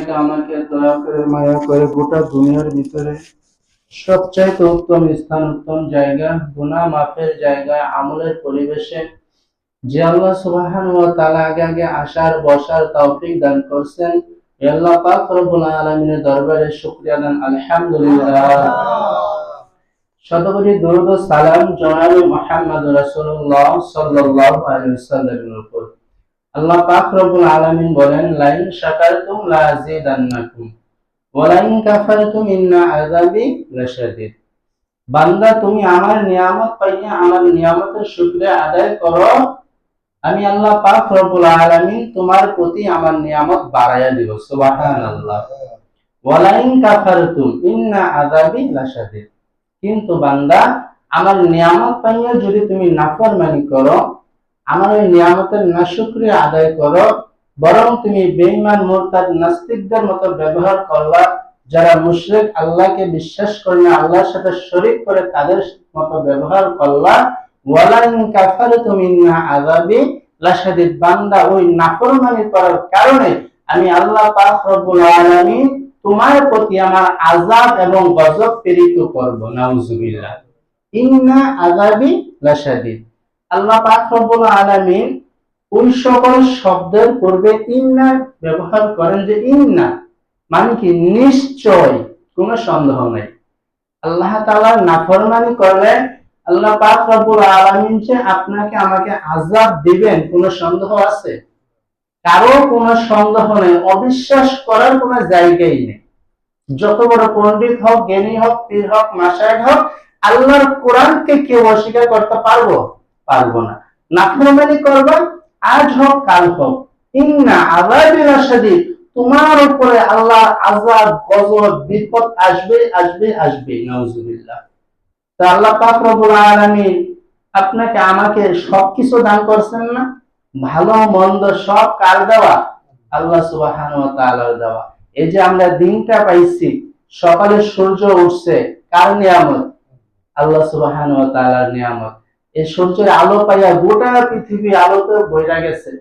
আপনাকে আমাকে দয়া করে মায়া করে গোটা দুনিয়ার ভিতরে সবচাইতে উত্তম স্থান, উত্তম জায়গা, গুনাহ মাফের জায়গা, আমলের পরিবেশে যে আল্লাহ সুবহানাহু ওয়া তাআলা আগে আগে আসার বসার তৌফিক দান করছেন, এ আল্লাহ পাক রব্বুল আলামিনের দরবারে শুকরিয়া দান আলহামদুলিল্লাহ। শতকোটি দরুদ ও সালাম জনাবে মুহাম্মদ রাসূলুল্লাহ সাল্লাল্লাহু আলাইহি ওয়াসাল্লামের উপর। আল্লাহ পাক রব্বুল আলামিন বলেন, লাইন শাকারতুম লাযিদান্নাকুম ওয়া লাইন কাফারতুম ইন্না আযাবি লাশাদীদ। বান্দা, তুমি আমার নিয়ামত পাইয়া আমার নিয়ামতের শুকরিয়া আদায় করো, আমি আল্লাহ পাক রব্বুল আলামিন তোমার প্রতি আমার নিয়ামত বাড়াইয়া দিব। সুবহানাল্লাহ। ওয়া লাইন কাফারতুম ইন্না আযাবি লাশাদীদ। কিন্তু বান্দা, আমার নিয়ামত পাইয়া যদি তুমি নাফরমানি করো, আমার ওই নিয়ামতের নাশুকরিয়া আদায় করো, বরং তুমি বেঈমান মুরতাদ নাস্তিকদের মতো ব্যবহার করলা, যারা মুশরিক, আল্লাহকে বিশ্বাস করে না, আল্লাহর সাথে শরীক করে তাদের মতো ব্যবহার করলা, ওয়ালাইন কাফারতুম ইন্না আযাবি লাশাদীদ। বান্দা, ওই নাফরমানি করার কারণে আমি আল্লাহ পাক রব্বুল আলামিন তোমার প্রতি আমার আযাব এবং গজব প্রেরিত করব। নাউজুবিল্লাহ। ইন্না আযাবি লাশাদীদ। আল্লাহ পাক রব্বুল আলামিন ওই সকল শব্দের পূর্বে ইন্না ব্যবহার করেন, যে ইন্না মানে কি নিশ্চয়, কোনো সন্দেহ নাই। আল্লাহ তাআলার নাফরমানি করলে আল্লাহ পাক রব্বুল আলামিন যে আপনাকে আমাকে আযাব দিবেন, কোনো সন্দেহ আছে? কারো কোনো সন্দেহ নেই, অবিশ্বাস করার কোনো জায়গাই নেই। যত বড় পণ্ডিত হোক, জ্ঞানী হোক, পীর হোক, মাশায়েখ হোক, আল্লাহর কোরআনকে কেউ অস্বীকার করতে পারবো না। নাফরমানি করবা, আজ হোক কাল হোক, ইন্না আযাবি লাশাদীদ, তোমার উপরে আল্লাহর আযাব, গজব, বিপদ আসবে আসবে আসবে। নাউজুবিল্লাহ। তো আল্লাহ পাক রব্বুল আলামিন আপনাকে আমাকে সবকিছু দান করছেন না? ভালো মন্দ সব কার দেওয়া? আল্লাহ সুবহানাহু ওয়া তাআলার দেওয়া। এই যে আমরা দিনটা পাইছি, সকালে সূর্য উঠছে, কার নিয়ামত? আল্লাহ সুবহানাহু ওয়া তাআলার নিয়ামত। এই সূর্যের আলো পাইয়া গোটা পৃথিবী আলোতে ভরে গেছে,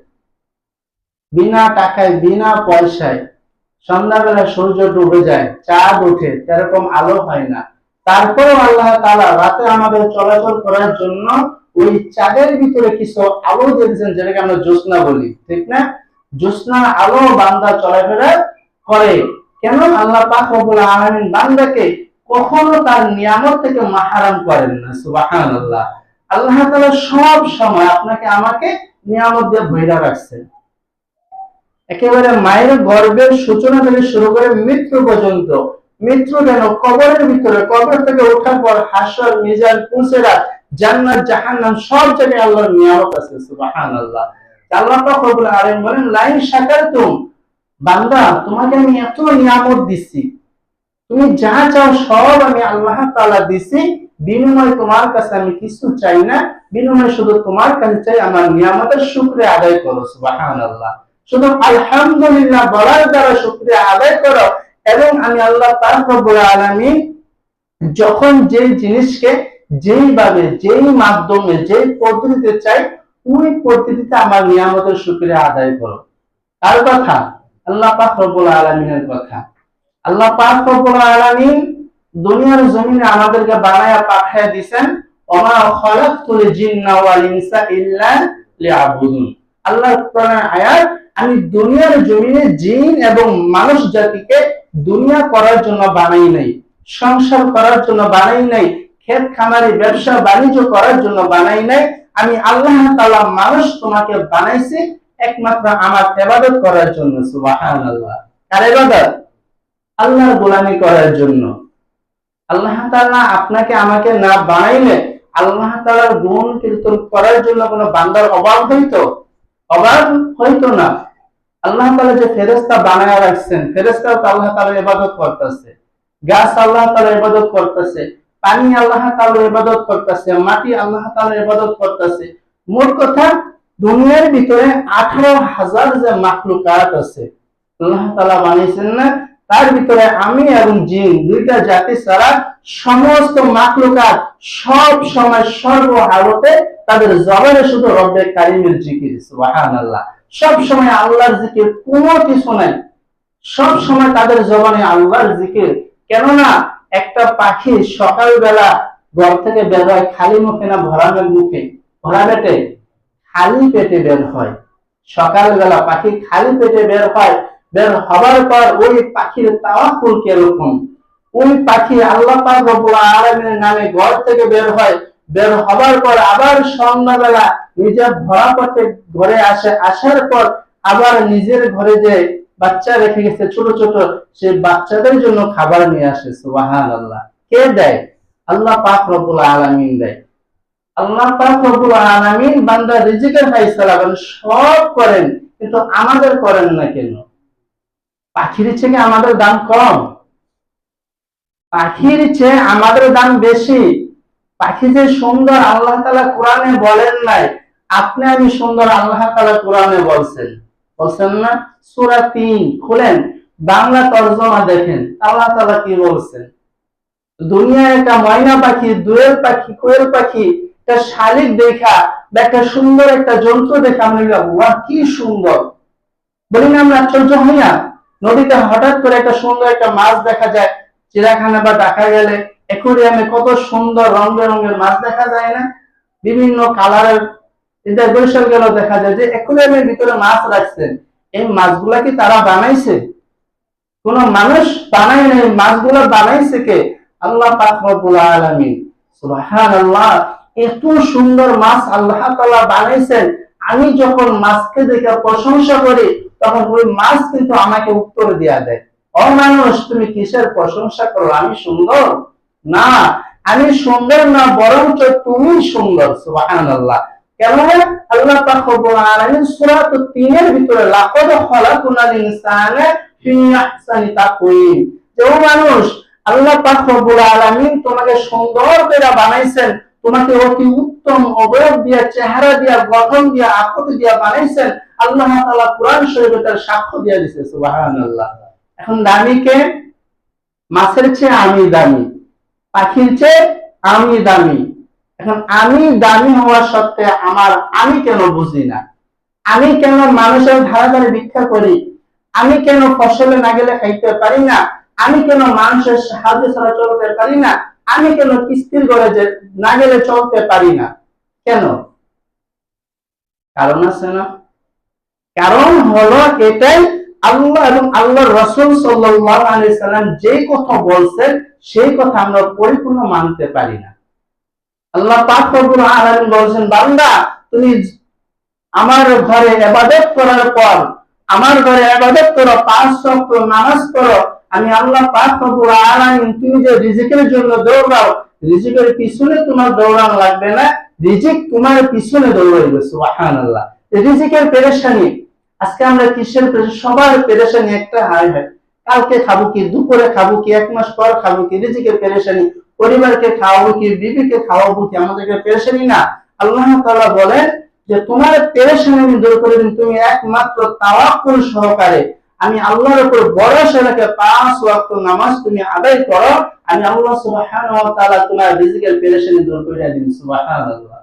বিনা টাকায় বিনা পয়সায়। সন্ধ্যাবেলা সূর্য ডুবে যায়, চাঁদ ওঠে, এরকম আলো হয় না। তারপরেও আল্লাহ তাআলা রাতে আমাদের চলাচল করার জন্য ওই চাঁদের ভিতরে কিছু আলো দিয়েছেন, যেটাকে আমরা জ্যোৎস্না বলি, ঠিক না? জ্যোৎস্না আলো বান্দা চলাফেরা করে। কেন? আল্লাহ পাক রব্বুল আলামিন বান্দাকে কখনো তার নিয়ামত থেকে মাহরুম করেন না। সুবহানাল্লাহ। আল্লাহ তাআলা সব সময় আপনাকে আমাকে নিয়ামত দিয়ে ভরে রাখছেন। একেবারে মায়ের গর্ভের সূচনা থেকে শুরু করে মৃত্যু পর্যন্ত, মৃত্যু কেন, কবরের ভিতরে, কবর থেকে ওঠার পর হাসর, মিজান, পুলসিরাত, জান্নাত, জাহান্নাম, সব জায়গায় আল্লাহর নিয়ামত আছে। সুবহানাল্লাহ। আল্লাহ পাক রব্বুল আলামিন বলেন, লাইন শাকারতুম, বান্দা তোমাকে আমি এত নিয়ামত দিছি, তুমি যা চাও সব আমি আল্লাহ তাআলা দিছি, বিনিময়ে তোমার কাছে আমি কিছু চাই না, বিনিময়ে শুধু তোমার কাছে চাই আমার নিয়ামতের শুকরিয়া আদায় করো। সুবহানাল্লাহ। শুধু আলহামদুলিল্লাহ বলার দ্বারা শুকরিয়া আদায় করো, এবং আমি আল্লাহ পাক রব্বুল আলামিন যখন যেই জিনিসকে যেইভাবে, যেই মাধ্যমে, যেই পদ্ধতিতে চাই, ওই পদ্ধতিতে আমার নিয়ামতের শুকরিয়া আদায় করো। কার কথা? আল্লাহ পাক রব্বুল আলামিনের কথা। আল্লাহ পাক রব্বুল আলামিন দুনিয়ার জমিনে আমাদেরকে বানায়া পাঠায়া দিবেন, ওমা খালাকতুল জিন্না ওয়াল ইনসা ইল্লা লিয়াবুদুন। আল্লাহর কোরআনের আয়াত, আমি দুনিয়ার জমিনে জিন এবং মানুষ জাতিকে দুনিয়া করার জন্য বানাই নাই, সংসার করার জন্য বানাই নাই, ক্ষেত খামারি ব্যবসা বাণিজ্য করার জন্য বানাই নাই। আমি আল্লাহ তাআলা মানুষ তোমাকে বানাইছি একমাত্র আমার ইবাদত করার জন্য। সুবহানাল্লাহ। কার ইবাদত? আল্লাহর গোলামি করার জন্য। আল্লাহ তাআলা আপনাকে আমাকে না বানাইলে আল্লাহ তাআলার গুণ কীর্তন করার জন্য কোনো বান্দার অভাব হইতো না। আল্লাহ তাআলা যে ফেরেশতা বানায়া রাখছেন, ফেরেশতাও তো আল্লাহ তাআলার ইবাদত করতেছে, গাছ আল্লাহ তাআলার ইবাদত করতেছে, পানি আল্লাহ তাআলার ইবাদত করতেছে, মাটি আল্লাহ তাআলার ইবাদত করতেছে। মোট কথা, দুনিয়ার ভিতরে 18,000 যে মাখলুকাত আছে আল্লাহ তাআলা বানাইছেন না, তার ভিতরে আমি এবং জিন দুইটা জাতি ছাড়া সমস্ত মাখলুকাত সব সময় সর্ব হালতে তাদের জবানে শুধু রব্বে কারীমের জিকির। সুবহানাল্লাহ। সব সময় আল্লাহর জিকির, কোনো কিছু নাই। সব সময় তাদের জবানে আল্লাহর জিকির। কেননা একটা পাখি সকালবেলা ঘর থেকে বের হয় খালি মুখে না ভরা মুখে, ভরা পেটে? খালি পেটে বের হয়। সকালবেলা পাখি খালি পেটে বের হয়। বের হবার পর ওই পাখির তাওয়াক্কুল কিরকম, ওই পাখি আল্লাহ পাক রব্বুল আলামিনের নামে ঘর থেকে বের হয়। বের হবার পর আবার সন্ধ্যাবেলা নিজের ভরা পেটে ঘরে আসে। আসার পর আবার নিজের ঘরে যে বাচ্চা রেখে গেছে ছোট ছোট, সেই বাচ্চাদের জন্য খাবার নিয়ে আসে। সুবহানাল্লাহ। কে দেয়? আল্লাহ পাক রব্বুল আলামিন দেয়। আল্লাহ পাক রব্বুল আলামিন বান্দার রিজিকের ফায়সালা করেন, সব করেন, কিন্তু আমাদের করেন না কেন? পাখির চেয়ে আমাদের দাম কম? পাখির চেয়ে আমাদের দাম বেশি। পাখি যে সুন্দর আল্লাহ তাআলা কোরআনে বলেন নাই, আপনি আমি সুন্দর আল্লাহ তাআলা কোরআনে বলছেন। বলছেন না? সূরা ৩ খুলেন, বাংলা তরজমা দেখেন আল্লাহ তাআলা কি বলছেন। দুনিয়ায় একটা ময়না পাখি, দোয়েল পাখি, কোয়েল পাখি, একটা শালিক দেখা বা একটা সুন্দর একটা যন্ত্র দেখা আমরা বাহ কি সুন্দর বলি না? আমরা আশ্চর্য হই না? নদীতে হঠাৎ করে একটা সুন্দর একটা মাছ দেখা যায়, চিড়িয়াখানা বা দেখা গেলে অ্যাকুয়ারিয়ামে কত সুন্দর রং বেরঙের মাছ দেখা যায় না? বিভিন্ন কালারের। এটা বরিশাল গেলেও দেখা যায় যে অ্যাকুয়ারিয়ামের ভিতরে মাছ রাখছেন। এই মাছগুলা কি তারা বানাইছে? কোন মানুষ বানায় নাই। মাছগুলো বানাইছে কে? আল্লাহ পাক রব্বুল আলামিন। সুবহানাল্লাহ। এত সুন্দর মাছ আল্লাহ তাআলা বানাইছেন। আমি যখন মাছকে দেখে প্রশংসা করি, তখন ওই মাছ কিন্তু আমাকে উত্তর দিয়া দেয়, ও মানুষ তুমি কিসের প্রশংসা করো? আমি সুন্দর না, আমি সুন্দর না, বরঞ্চ তুমি সুন্দর। সুবহানাল্লাহ। কেননা আল্লাহ পাক রব্বুল আলামিন সূরা ৩ এর ভিতরে লাকাদ খালাকুনাল ইনসানা ফি আহসানি তাকওয়িম, যে ও মানুষ আল্লাহ পাক রব্বুল আলামিন তোমাকে সুন্দর করে বানাইছেন, তোমাকে অতি উত্তম অবয়ব দিয়া, চেহারা দিয়া, গঠন দিয়া, আকৃতি দিয়া বানাইছেন। আল্লাহ তাআলা কোরআন শরীফে তার সাক্ষ্য দিয়া দিয়েছে। সুবহানাল্লাহ। এখন দামি কে? মাছের চেয়ে আমি দামি, পাখির চেয়ে আমি দামি। এখন আমি দামি হওয়া সত্ত্বে আমার আমি কেন বুঝি না? আমি কেন মানুষের ধারে ধারে ভিক্ষা করি? আমি কেন ফসলে না গেলে খাইতে পারি না? আমি কেন মানুষের সাহায্য ছাড়া চলতে পারি না? আমি কেন কিস্তির ঘরে না গেলে চলতে পারি না? কেন? কারণ আছে না? কারণ হলো এটাই, আল্লাহ এবং আল্লাহর রাসূল সাল্লাল্লাহু আলাইহি সাল্লাম যে কথা বলছেন সেই কথা আমরা পরিপূর্ণ মানতে পারি না। আল্লাহ পাক রব্বুল আলামিন বলেছেন, বান্দা তুমি আমার ঘরে ইবাদত করার পর, আমার ঘরে ইবাদত করো, ৫ ওয়াক্ত নামাজ পড়ো, আমি আল্লাহ পাক রব্বুল আলামিন তুমি যে রিজিকের জন্য দৌড়াও, রিজিকের পিছনে তোমার দৌড়ানো লাগবে না, রিজিক তোমার পিছনে দৌড়াইবে। সুবহানাল্লাহ। রিজিকের পেরেশানি। আজকে আমরা কিসের পেরেশানি? সবার পেরেশানি একটা, হাই হাই কালকে খাবো কি, দুপুরে খাবো কি, ১ মাস পর খাবো কি, রিজিকের পেরেশানি। পরিবারকে খাওয়াবো কি, বিবিকে খাওয়াবো কি, আমাদেরকে পেরেশানি না? আল্লাহ তাআলা বলেন যে তোমার পেরেশানি আমি দূর করে দিন, তুমি একমাত্র তাওয়াক্কুল সহকারে আমি আল্লাহর উপর ভরসা রেখে ৫ ওয়াক্ত নামাজ তুমি আদায় করো, আমি আল্লাহ সুবহানাহু ওয়া তাআলা তোমার রিজিকের পেরেশানি দূর করে দিন। সুবহানাল্লাহ।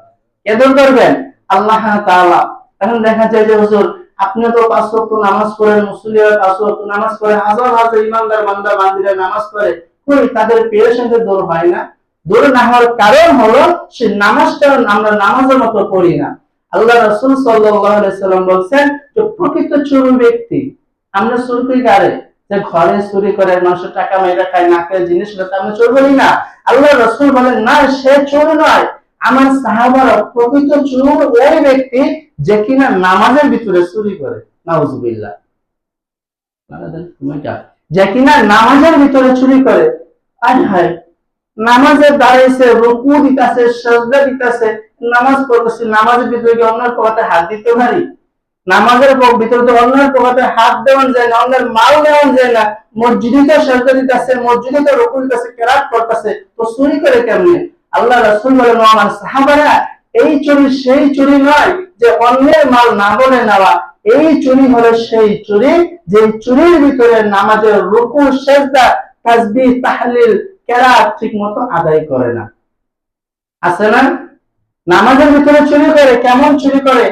কে দূর করবেন? আল্লাহ তাআলা। এখন দেখা যায় যে হুজুর আপনি তো ৫ ওয়াক্ত নামাজ পড়েন, মুসল্লিরা ৫ ওয়াক্ত নামাজ পড়ে, হাজার হাজার ইমানদার বান্দা বান্দীরা নামাজ পড়ে, কই তাদের পেরেশানি দূর হয় না? দূর না হওয়ার কারণ হলো সে নামাজটা আমরা নামাজের মতো পড়ি না। আল্লাহ রাসূল সাল্লাল্লাহু আলাইহি সাল্লাম বলেন যে প্রকৃত চোর ব্যক্তি, আমরা চোর করি কারে? যে ঘরে চুরি করে, মানুষের টাকা মেরে খায়, না খায় জিনিস, আমরা চোর বলি না। আল্লাহ রাসূল বলেন না, সে চোর নয়। আমার সাহাবারা প্রকৃত চোর ওই ব্যক্তি যে কিনা নামাজের ভিতরে চুরি করে। নাউজুবিল্লাহ। যে কিনা নামাজের ভিতরে চুরি করে। আয় হায়, নামাজে দাঁড়াইছে, রুকু দিতেছে, সিজদা দিতেছে, নামাজ পড়তেছে, নামাজের ভিতরে কি অন্যের পকেটে হাত দিতে পারি? নামাজের ভিতরে তো অন্যের পকেটে হাত দেওয়া যায় না, অন্যের মাল নেওয়া যায় না। মসজিদে তো সিজদা দিতেছে, মসজিদে তো রুকু দিতেছে, কিরাত করতেছে, তো চুরি করে কেমনে? আল্লাহ রাসূল বলেন, আমার সাহাবারা এই চুরি সেই চুরি নয় যে অন্যের মাল না বলে নেওয়া। এই চুরি হলো সেই চুরি যে চুরির ভিতরে নামাজের রুকু, সিজদা, তাসবিহ, তাহলিল, কেরাত ঠিক মতো আদায় করে না। আছে না? নামাজের ভিতরে চুরি করে। কেমন চুরি করে?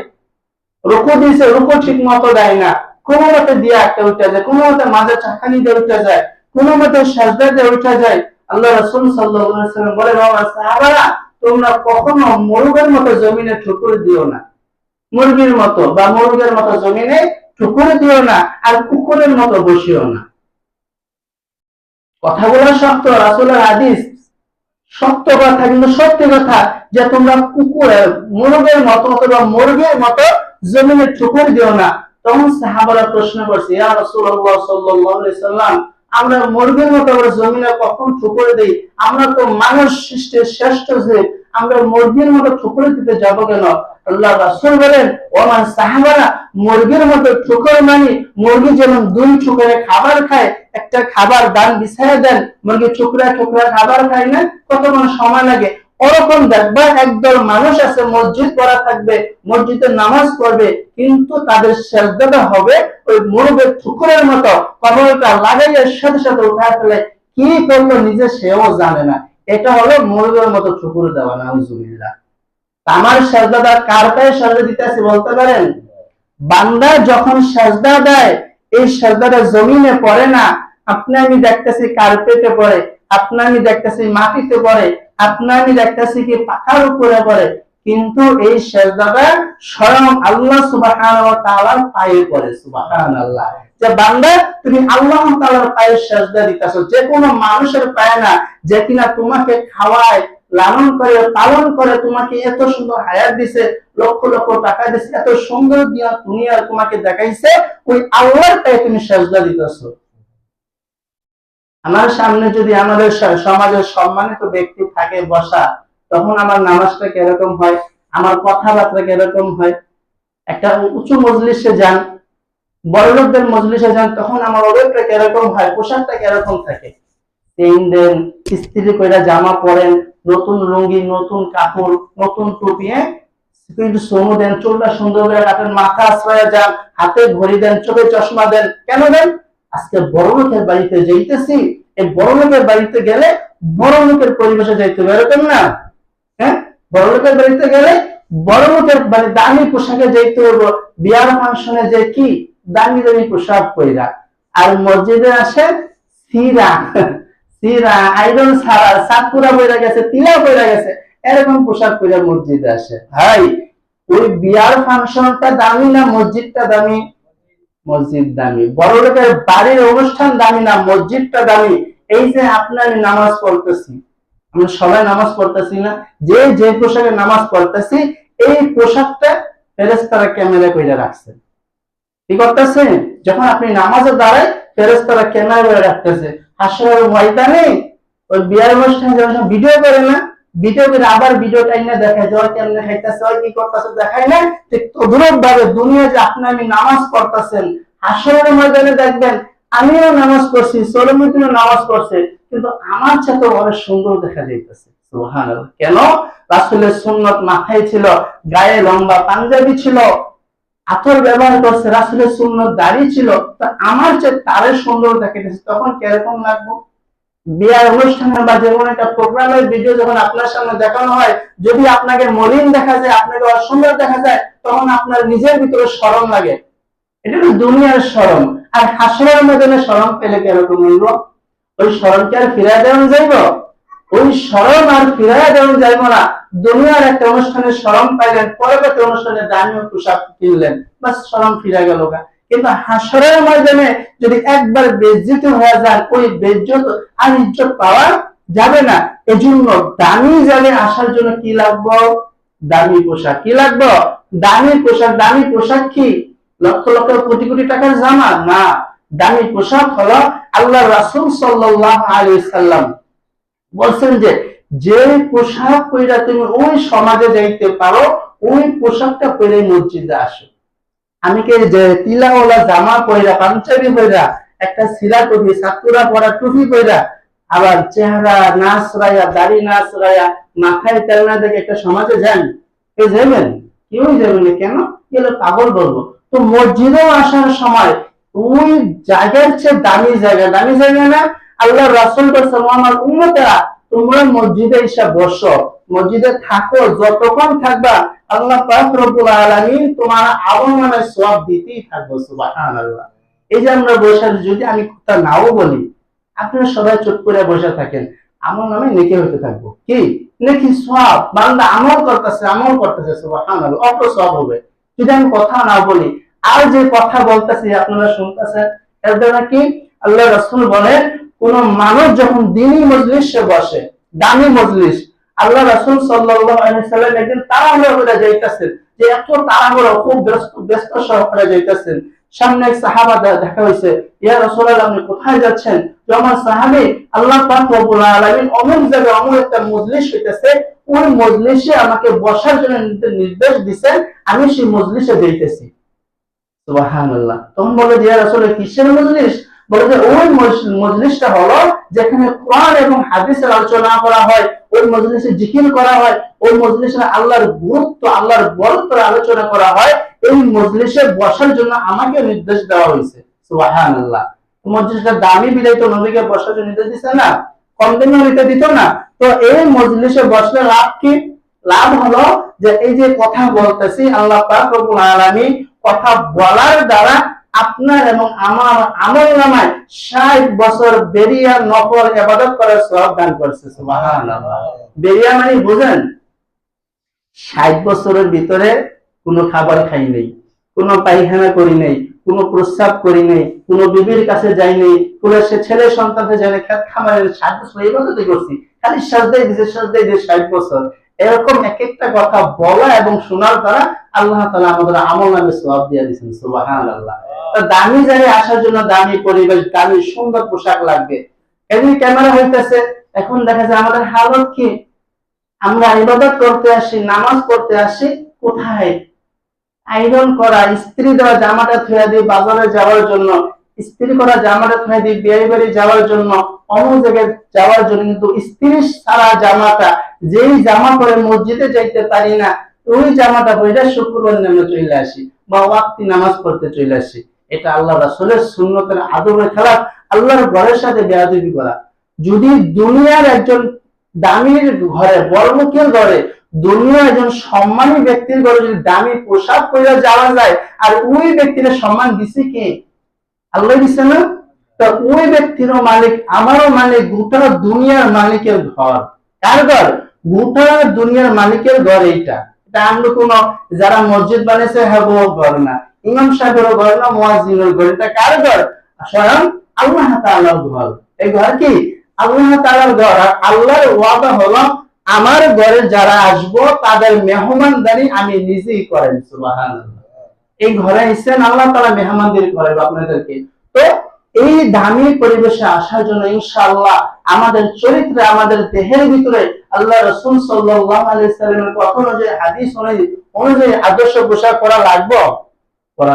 রুকু দিছে, রুকু ঠিক মতো দেয় না, কোনো মতে দিয়ে একটা উঠে যায়, কোনো মতে মাঝে চাকানি দিয়ে উঠে যায়, কোনো মতে সাজদা দিয়ে উঠে যায়। আল্লাহ রাসূল সাল্লাল্লাহু আলাইহি ওয়াসাল্লাম বলেন, ও সাহাবারা, তোমরা কখনো মুরগের মতো জমিনে ঠুকুর দিও না, মুরগির মতো বা মুরগের মতো জমিনে ঠুকুর দিও না, আর কুকুরের মতো বসিও না। কথাগুলো সত্য, রাসূলের হাদিস সত্য কথা, কিন্তু সত্যি কথা যে তোমরা কুকুরের মুরগের মতো অথবা মুরগির মতো জমিনে ঠুকুর দিও না। তখন সাহাবারা প্রশ্ন করছে, ইয়া রাসূলুল্লাহ সাল্লাল্লাহু আলাইহি সাল্লাম, আমরা মুরগির মতো জমিনে কখন ঠুকুর দেই? আমরা তো মানুষ সৃষ্টির শ্রেষ্ঠ জীব, আমরা মুরগির মতো ঠুকুর দিতে যাব কেন? আল্লাহ রাসূল বলেন, ও আমার সাহাবারা, মুরগির মতো ঠুকুর মানে মুরগি যেমন দুই ঠুকরে খাবার খায়, একটা খাবার দান বিছায় দেন, মুরগি টুকরা টুকরা খাবার খায় না, কত সময় লাগে। ওরকম দেখবা একদল মানুষ আছে মসজিদ পড়া থাকবে, মসজিদে নামাজ পড়বে, কিন্তু তাদের সেজদাটা হবে ওই মুরগের ঠুকুরের মতো, কবরটা লাগাইয়ের সাথে সাথে উঠায় ফেলে, কি করলো নিজে সেও জানে না। এটা হলো মুরগের মতো ঠুকুর দেওয়া, নাউজুবিল্লাহ। আমার সেজদাটা কার পায়ে সেজদা দিতেছে বলতে পারেন? বান্দা যখন সেজদা দেয়, এই সেজদাটা জমিনে পড়ে না, আপনি আমি দেখতেছি কার্পেটে পড়ে, আপনি আমি দেখতেছি মাটিতে পড়ে, আপনি আমি দেখতেছি কি পাখার উপরে পড়ে, কিন্তু এই সেজদাটা স্বয়ং আল্লাহ সুবহানাহু ওয়া তাআলার পায়ে পড়ে। সুবহানাল্লাহ। যে বান্দা, তুমি আল্লাহ তাআলার পায়ে সেজদা দিতেছো, যে কোনো মানুষের পায়ে না, যে কিনা তোমাকে খাওয়ায়, লালন করে, পালন করে, তোমাকে এত সুন্দর হায়াত দিছে, লক্ষ লক্ষ টাকা দিছে, এত সুন্দর দিয়া দুনিয়া তোমাকে দেখাইছে, ওই আল্লাহর পায়ে তুমি সেজদা দিতেছো। আমার সামনে যদি আমাদের সমাজের সম্মানিত ব্যক্তি থাকে বসা, তখন আমার নামাজটা কিরকম হয়, আমার কথাবার্তা কিরকম হয়। একটা উঁচু মজলিসে যান, বড়লোকদের মজলিসে যান, তখন আমার ওদেরটা কিরকম হয়, পোশাকটা কিরকম থাকে। চেইন দেন, ইস্ত্রি কইরা জামা পরেন, নতুন লুঙ্গি, নতুন কাপড়, নতুন টুপি, কিন্তু সোমো দেন, চুলটা সুন্দর করে কাটেন, মাথা আশ্রয় যান, হাতে ঘড়ি দেন, চোখে চশমা দেন। কেন দেন? আজকে বড় লোকের বাড়িতে যাইতেছি, এই বড় লোকের বাড়িতে গেলে বড় লোকের পরিবেশে যাইতে হবে, এরকম না? হ্যাঁ, বড় লোকের বাড়িতে গেলে বড় লোকের বাড়ি দামি পোশাকে যাইতে হবে, বিয়ার ফাংশনে যে কি দামি দামি পোশাক পইরা, আর মসজিদে আসে সিরা সিরা আইরন ছাড়া সাতপুরা পইরা গেছে, তিলা পইরা গেছে, এরকম পোশাক পইরা মসজিদে আসে। ভাই, ওই বিয়ার ফাংশনটা দামি না মসজিদটা দামি? মসজিদ দামি। বড় লোকের বাড়ির অনুষ্ঠান দামি না মসজিদটা দামি? এই যে আপনার নামাজ পড়তেছি, আমরা সবাই নামাজ পড়তেছি না, যে যে পোশাকে নামাজ পড়তেছি, এই পোশাকটা ফেরেশতারা ক্যামেরা কইরা রাখছে। কি করতেছে? যখন আপনি নামাজে দাঁড়ায়, ফেরেশতারা ক্যামেরা করে রাখতেছে। হাসরের ময়দানে ওই বিয়ার অনুষ্ঠানে যখন ভিডিও করে না, ভিডিও করে আবার ভিডিও টাইমে দেখায় যে ওই কেমনে খাইতেছে, ওই কি করতেছে দেখায় না, ঠিক তদ্রুপ ভাবে দুনিয়া যে আপনি আমি নামাজ পড়তেছেন, হাসরের ময়দানে দেখবেন আমিও নামাজ পড়ছি, সলমিতুল নামাজ পড়ছে, কিন্তু আমার সাথে অনেক সুন্দর দেখা যাইতেছে। সুবহানাল্লাহ। কেন? রাসূলের সুন্নাত মাথায় ছিল, গায়ে লম্বা পাঞ্জাবি ছিল, আতর ব্যবহার করছে, রাসূলের সুন্নাত দাড়ি ছিল, তো আমার যে তারে সুন্দর দেখাইতেছে, তখন কিরকম লাগবে? বিয়ার অনুষ্ঠানে বা যেমন একটা প্রোগ্রামের ভিডিও যখন আপনার সামনে দেখানো হয়, যদি আপনাকে মলিন দেখা যায়, আপনাকে অসুন্দর দেখা যায়, তখন আপনার নিজের ভিতরে শরম লাগে। এটা তো দুনিয়ার শরম। আর হাসরের ময়দানে শরম পেলে কিরকম হইব? ওই শরম কি আর ফিরায় দেওয়া যাইব? ওই শরম আর ফিরায় দেওয়া যাইব না। দুনিয়ার একটা অনুষ্ঠানে শরম পাইলেন, পরবর্তী অনুষ্ঠানে দামি পোশাক কিনলেন, বাস শরম ফিরে গেল। কিন্তু হাসরের ময়দানে যদি একবার বেইজ্জত হয়ে যান, ওই বেইজ্জত আর ইজ্জত পাওয়া যাবে না। এজন্য দামি জায়গায় আসার জন্য কি লাগবে? দামি পোশাক। কি লাগবে? দামি পোশাক। দামি পোশাক কি লক্ষ লক্ষ কোটি কোটি টাকার জামা না, দামি পোশাক হলো আল্লাহ রাসূল সাল্লাল্লাহু আলাইহি ওয়াসাল্লাম বলছেন যে, যে পোশাক পরে তুমি ওই সমাজে যাইতে পারো, ওই পোশাকটা পরে মসজিদে আসো। আমি কি যে তিলাওয়ালা জামা পয়রা, পাঞ্জাবি পয়রা, একটা সিরা টুপি, সাতুরা পরা টুপি পয়রা, আবার চেহারা নাচরাইয়া, দাড়ি নাচরাইয়া, মাথায় তেল না দেখে একটা সমাজে যান? কেউ যাবেন? কেউ যাবেন না। কেন? গেলে পাগল বলবো। তো মসজিদেও আসার সময় ওই জায়গার চেয়ে দামি জায়গা, দামি জায়গা না? আল্লাহ রাসূল বলেছে, আমার উম্মতেরা তোমরা মসজিদে এসে বসো, মসজিদে থাকো, যতক্ষণ থাকবা আল্লাহ পাক রব্বুল আলামিন তোমার আমল নামে সওয়াব দিতেই থাকবে। সুবহানাল্লাহ। এই যে আমরা বসে যদি আমি কথা নাও বলি, আপনারা সবাই চুপ করে বসে থাকেন, আমল নামে নেকি হতে থাকবো। কি নেকি? সওয়াব। বান্দা আমল করতেছে, সুবহানাল্লাহ, অত সওয়াব হবে। যদি আমি কথা না বলি, আর যে কথা বলতেছি আপনারা শুনতেছেন, এর দ্বারা কি আল্লাহ রাসূল বলেন, কোন মানুষ যখন দ্বীনি মজলিসে বসে, দামি মজলিস, আল্লাহ রাসূল সাল্লাল্লাহু আলাইহি সাল্লাম একদিন তাড়াহুড়ো করে যাইতেছেন, যে এত তাড়াহুড়ো, খুব ব্যস্ত সহকারে যাইতেছেন। সামনে এক সাহাবা দেখা হয়েছে, ইয়া রাসূলুল্লাহ আপনি কোথায় যাচ্ছেন? যে আমার সাহাবী, আল্লাহ পাক রব্বুল আলামিন অমুক জায়গায় অমুক একটা মজলিস হইতেছে, ওই মজলিসে আমাকে বসার জন্য নির্দেশ দিবেন, আমি সেই মজলিসে যাইতেছি। সুবহানাল্লাহ। তখন বলে, ইয়া রাসূলুল্লাহ কিসের মজলিস? বলে যে ওই মজলিসটা হলো যেখানে কোরআন এবং হাদিসের আলোচনা করা হয়, ওই মজলিসে জিকির করা হয়, ওই মজলিসে আল্লাহর গুরুত্ব, আল্লাহর বরকত আলোচনা করা হয়। এই মজলিসে বসার জন্য আমাকে নির্দেশ দেওয়া হয়েছে। সুবহানাল্লাহ। মজলিসটা দামি বিদায় তো নবীকে বসার জন্য নির্দেশ দিচ্ছে না, কম দামি নিতে দিত না। তো এই মজলিসে বসলে লাভ কি? লাভ হলো যে এই যে কথা বলতেছি, আল্লাহ পাক রব্বুল আলামিন কথা বলার দ্বারা আপনার এবং আমার আমলনামায় 60 বছর বেরিয়া নফল ইবাদত করার সওয়াব দান করছে। সুবহানাল্লাহ। বেরিয়া মানে বুঝেন, 60 বছরের ভিতরে কোনো খাবার খাই নেই, কোনো পায়খানা করি নেই, কোনো প্রস্রাব করি নেই, কোনো বিবির কাছে যাই নেই, কোনো ছেলে সন্তানকে যাই নেই, খেত খামারে 60 বছর ইবাদতই করছি, খালি সাজদাই দিছে 60 বছর। এরকম এক একটা কথা বলা এবং শোনার দ্বারা আল্লাহ তাআলা আমাদের আমলনামে সওয়াব দিয়ে দিয়েছেন। সুবহানাল্লাহ। দামি জায়গায় আসার জন্য দামি পরিবেশ, দামি সুন্দর পোশাক লাগবে। এদিকে ক্যামেরা হইতেছে, এখন দেখা যায় আমাদের হালত কি? আমরা ইবাদত করতে আসি, নামাজ পড়তে আসি, কোথায়? আয়রন করা, ইস্ত্রি দেওয়া জামাটা থুয়া দিই বাজারে যাওয়ার জন্য, ইস্ত্রি করা জামাটা থুয়া দিই বিয়ে বাড়ি যাওয়ার জন্য, অন্য জায়গায় যাওয়ার জন্য। কিন্তু ইস্ত্রি ছাড়া জামাটা, যেই জামা পরে মসজিদে যাইতে পারি না, ওই জামাটা পরে শুক্রবার নামে চলে আসি বা ওয়াক্তি নামাজ পড়তে চলে আসি। এটা আল্লাহ রাসূলের সুন্নতের আদবের খেলাফ, আল্লাহর ঘরের সাথে বেয়াদবি করা। যদি দুনিয়ার একজন দামির ঘরে, বড়লোকের ঘরে, দুনিয়ার একজন সম্মানী ব্যক্তির ঘরে যদি দামি পোশাক পরে যাওয়া যায়, আর ওই ব্যক্তির সম্মান দিছে কে? আল্লাহ দিছে না? তো ওই ব্যক্তিরও মালিক, আমারও মালিক, গোটা দুনিয়ার মালিকের ঘর। কার ঘর? গোটা দুনিয়ার মালিকের ঘর। এইটা এটা আমরা কোন যারা মসজিদ বানিয়েছে হ্যাঁ ঘর না, ইমাম সাহেবেরও ঘর না, মুয়াজ্জিনের ঘর। এটা কার ঘর? স্বয়ং আল্লাহ তাআলার ঘর। এই ঘর কি? আল্লাহ তাআলার ঘর। আর আল্লাহর ওয়াদা হলো, আমার ঘরে যারা আসবো তাদের মেহমানদারি আমি নিজেই করেন। সুবহানাল্লাহ। এই ঘরে এসেছেন, আল্লাহ তাআলা মেহমানদারি করেন আপনাদেরকে। তো এই দামি পরিবেশে আসার জন্য ইনশাআল্লাহ আমাদের চরিত্রে, আমাদের দেহের ভিতরে আল্লাহ রাসূল সাল্লাল্লাহু আলাইহি সাল্লামের কথা অনুযায়ী, হাদিস অনুযায়ী আদর্শ পোশাক করা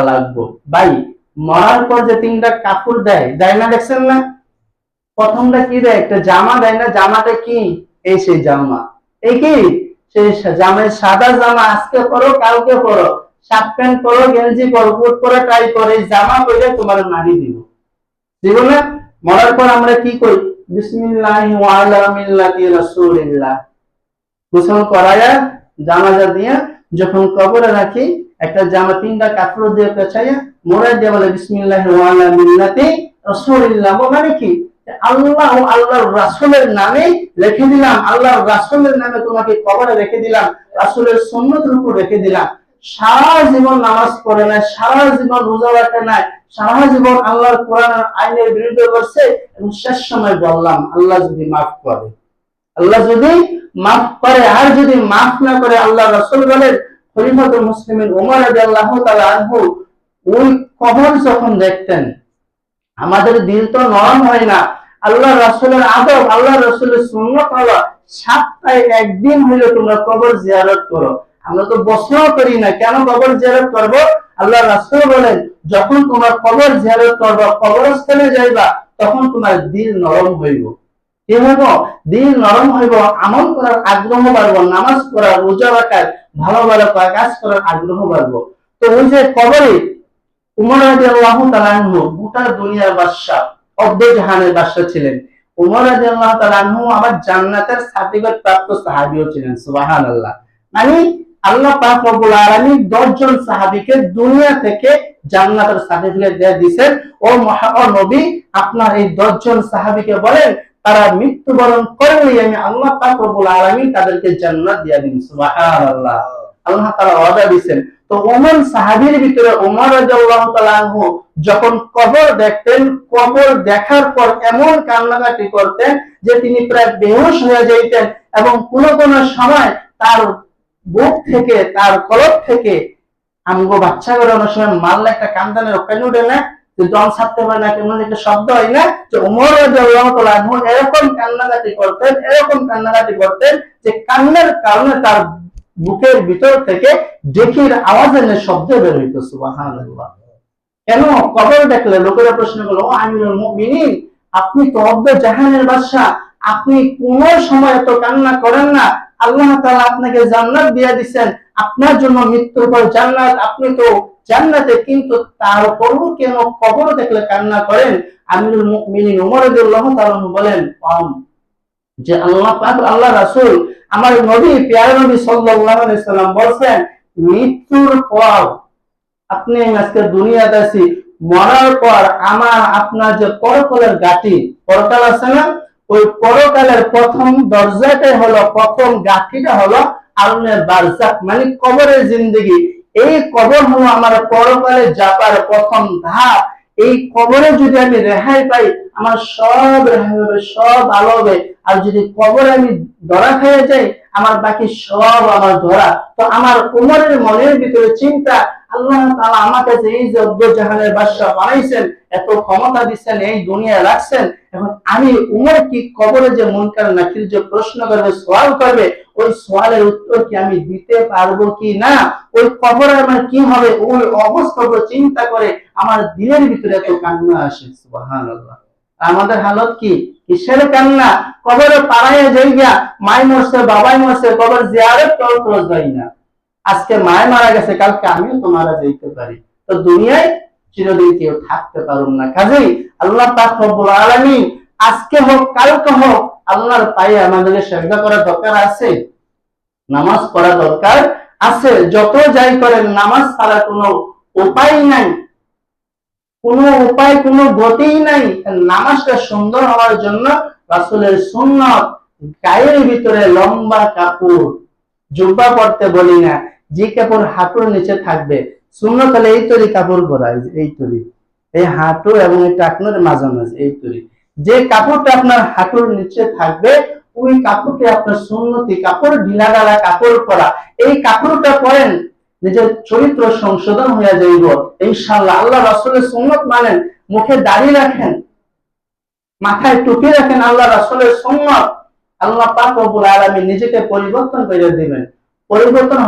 লাগবে। ভাই, মরার পর যে 3টা কাপড় দেয় না, দেখছেন না? প্রথমটা কি দেয়? একটা জামা দেয় না? জামাটা কি? এই সেই জামা। এই কি? সেই জামায় সাদা জামা, আজকে পরো কালকে পরো, শার্ট প্যান্ট পরো, গেঞ্জি পরো, কোট পরো, টাই পরো, এই জামা পরে তোমার মারি দিব না? মরার পর আমরা কি করি? বিসমিল্লাহি ওয়া আলা মিল্লাতি রাসূলিল্লাহ। গোসল করায়া জানাজা দিয়া যখন কবরে রাখি, একটা জামা 3টা কাপড় দিয়ে পেঁচাইয়া মোড়াই দিয়ে বলে বিসমিল্লাহি ওয়া আলা মিল্লাতি রাসূলিল্লাহ। মানে কি? আল্লাহ ও আল্লাহর রাসূলের নামে রেখে দিলাম, আল্লাহর রাসূলের নামে তোমাকে কবরে রেখে দিলাম, রাসূলের সুন্নতের উপর রেখে দিলাম। সারা জীবন নামাজ পড়ে না, সারা জীবন রোজা রাখে না, সারা জীবন আল্লাহর কোরআনের আইনের বিরুদ্ধে করছে, এবং শেষ সময় বললাম আল্লাহ যদি মাফ করে, আল্লাহ যদি মাফ করে, আর যদি মাফ না করে, আল্লাহ রাসূল বলেন, খলিফাতুল মুসলিমিন ওমর রাদিয়াল্লাহু তাআলা আনহু ওই কবর যখন দেখতেন, আমাদের দিল তো নরম হয় না। আল্লাহ রাসূলের আদব, আল্লাহ রাসূলের সুন্নাত হলো সপ্তাহে একদিন হইলে তোমরা কবর জিয়ারত করো। আমরা তো বছরও করি না, কেন কবর জিয়ারত করব? আল্লাহ রাসূল বলেন, যখন তোমরা কবর জিয়ারত করবা, কবরস্থানে যাইবা, তখন তোমার দিল নরম হইব। কি হইব? দিল নরম হইব, আমল করার আগ্রহ বাড়বো, নামাজ পড়ার, রোজা রাখার, ভালো ভালো কাজ করার আগ্রহ বাড়বো। তো ওই যে কবরে উমর রাদিয়াল্লাহু তাআলা আনহু গোটা দুনিয়ার বাদশা, অর্ধ জাহানের বাদশা ছিলেন। উমর রাদিয়াল্লাহু তাআলা আনহু আবার জান্নাতের সার্টিফিকেট প্রাপ্ত সাহাবীও ছিলেন। সুবহানাল্লাহ। মানে আল্লাহ পাক রব্বুল আলামিন 10 জন সাহাবীকে দুনিয়া থেকে জান্নাতের সার্টিফিকেট দিয়ে দিয়েছেন। ও নবী, আপনার এই 10 জন সাহাবীকে বলেন তারা মৃত্যুবরণ করলে আমি আল্লাহ পাক রব্বুল আলামিন তাদেরকে জান্নাত দিয়ে দিন। সুবহানাল্লাহ। আল্লাহ তাআলা ওয়াদা দিবেন। তো ওমর সাহাবীর ভিতরে ওমর রাদিয়াল্লাহু তাআলা আনহু যখন কবর দেখতেন, কবর দেখার পর এমন কান্নাকাটি করতেন যে তিনি প্রায় বেহুশ হয়ে যেতেন, এবং কোন কোন সময় তার বুক থেকে, তার কলব থেকে আমগো বাচ্চা করে অনেক সময় মারলে একটা কান্দানের ওখানে উঠে না, যে দম ছাড়তে পারে না, কেমন একটা শব্দ হয় না, যে ওমর রাদিয়াল্লাহু তাআলা আনহু এরকম কান্নাকাটি করতেন, এরকম কান্নাকাটি করতেন যে কান্নার কারণে তার বুকের ভিতর থেকে ডেকির আওয়াজের শব্দ বের হইতো। সুবহানাল্লাহ। কেন? কবর দেখলে লোকেরা প্রশ্ন করলো, ও আমিরুল মুমিনিন, আপনি তো অর্ধ জাহানের বাদশা, আপনি কোন সময় তো কান্না করেন না, আল্লাহ তাআলা আপনাকে জান্নাত দিয়ে দিবেন, আপনার জন্য মৃত্যুর পর জান্নাত, আপনি তো জান্নাতে, কিন্তু তারপরও কেন কবর দেখলে কান্না করেন? আমিরুল মুমিনিন ওমর রাদিয়াল্লাহু তাআলা বলেন যে আল্লাহ পাক, আল্লাহ রাসূল, আমার নবী, প্যারা নবী সাল্লাল্লাহু আলাইহি সাল্লাম বলেন, মৃত্যুর পর আপনি আজকে দুনিয়াতে আছি, মরার পর আমার আপনার যে পরকালের গাঠি, পরকাল আছে না, ওই পরকালের প্রথম দরজাটাই হলো, প্রথম গাঠিটা হলো আলমে বারজাক, মানে কবরের জিন্দেগি। এই কবর হলো আমার পরকালে যাবার প্রথম ধাপ। এই কবরে যদি আমি রেহাই পাই, আমার সব রেহাই হবে, সব আলো হবে। আর যদি কবরে আমি ধরা খেয়ে যাই, আমার বাকি সব আমার ধরা। তো আমার উমরের মনের ভিতরে চিন্তা, আল্লাহ তাআলা আমাকে যে এই যে জাহানের বাদশা বানাইছেন, এত ক্ষমতা দিচ্ছেন, এই দুনিয়ায় রাখছেন, এখন আমি উমর কি কবরে যে মুনকার নাকির যে প্রশ্ন করবে, সওয়াল করবে, ওই সওয়ালের উত্তর কি আমি দিতে পারবো কি না, ওই কবরে আমার কি হবে, ওই অবস্থা চিন্তা করে আমার দিলের ভিতরে এত কান্না আসে। সুবহানাল্লাহ। আমাদের হালত কি? কিসের কান্না? কবরে পাড়ায় যাইয়া, মাই মরছে, বাবাই মরছে, কবর জিয়ারত করতে যাই না। আজকে মায় মারা গেছে, কালকে আমিও তো মারা যাইতে পারি। তো দুনিয়ায় চিরদিন কেউ থাকতে পারুন না। কাজেই আল্লাহ পাক রব্বুল আলামিন আজকে হোক কালকে হোক আল্লাহর পায়ে আমাদেরকে সেজদা করা দরকার আছে, নামাজ পড়া দরকার আছে। যত যাই করেন, নামাজ ছাড়া কোনো উপায় নাই, কোনো উপায়, কোনো গতিই নাই। নামাজটা সুন্দর হওয়ার জন্য রাসূলের সুন্নাত, গায়ের ভিতরে লম্বা কাপড়, জুব্বা পড়তে বলি না, যে কাপড় হাঁটুর নিচে থাকবে, সুন্নাত হলে এই তরি কাপড় পরা, এই তরি, এই হাঁটু এবং এই টাকনোর মাঝামাঝি এই তরি, যে কাপড়টা আপনার হাঁটুর নিচে থাকবে, ওই কাপড়টি আপনার সুন্নতি কাপড়, ঢিলা ঢালা কাপড় পরা। এই কাপড়টা পরেন, নিজের চরিত্র সংশোধন হয়ে যাইব ইনশাআল্লাহ। আল্লাহ রাসূলের সুন্নাত মানেন, মুখে দাড়ি রাখেন, মাথায় টুপি রাখেন, আল্লাহ রাসূলের সুন্নাত, আল্লাহ পাক রব্বুল আলামিন নিজেকে পরিবর্তন করে দিবেন। পরিবর্তন